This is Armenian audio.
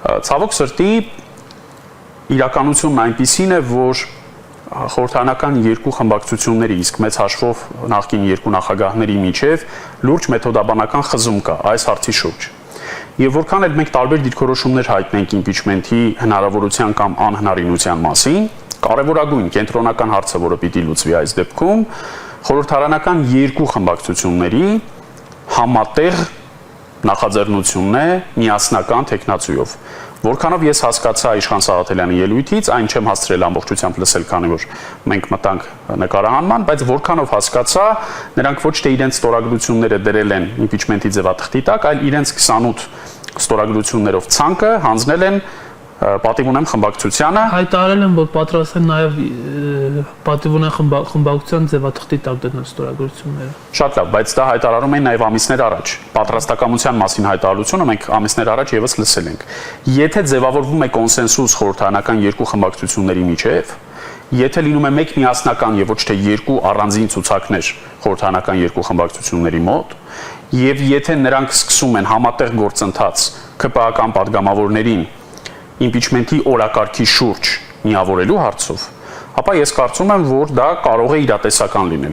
Ցավոք սրտի իրականությունն այնպիսին է, որ խորհրդարանական երկու խմբակցությունների, իսկ մեծ հաշվով նախկին երկու նախագահների միջև լուրջ մեթոդաբանական խզում կա այս հարցի շուրջ։ Եվ որքան էլ մենք տարբեր դիրքորոշումներ հայտնենք իմպիչմենթի հնարավորության կամ անհնարինության մասին, կարևորագույն կենտրոնական հարցը, որը պիտի լուծվի այս դեպքում, խորհրդարանական երկու խմբակցությունների համատեղ նախաձեռնությունն է միասնական թեկնածուով։ Որքանով ես հասկացա Իշխան Սաղաթելյանի ելույթից, այն չեմ հասցրել ամբողջությամբ լսել, քանի որ մենք մտանք նկարահանման, բայց որքանով հասկացա, նրանք ոչ թե իրենց ստորագրությունները դրել են իմպիչմենթի ձևաթղթի տակ, այլ իրենց 28 ստորագրություններով ցանկը հանձնել են պատիվ ունեմ խմբակցությանը։ Հայտարարել են, որ պատրաստ են նաև պատիվ ունեմ խմբակցության ձևաթղթի տակ դնել ստորագրությունները։ Շատ լավ, բայց դա հայտարարում են նաև ամիսներ առաջ։ Պատրաստակամության մասին հայտարարությունը մենք ամիսներ առաջ եւս լսել ենք։ Եթե ձևավորվում է կոնսենսուս խորհրդարանական երկու խմբակցությունների միջև, եթե լինում է մեկ միասնական եւ ոչ թե երկու առանձին ցուցակներ խորհրդարանական երկու խմբակցությունների մոտ, եւ եթե նրանք սկսում են համատեղ գործընթաց ԿՊԱ-ական падգամավորներին իմպիչմենթի օրակարգի շուրջ միավորելու հարցով, ապա ես կարծում եմ, որ դա կարող է իրատեսական լինել։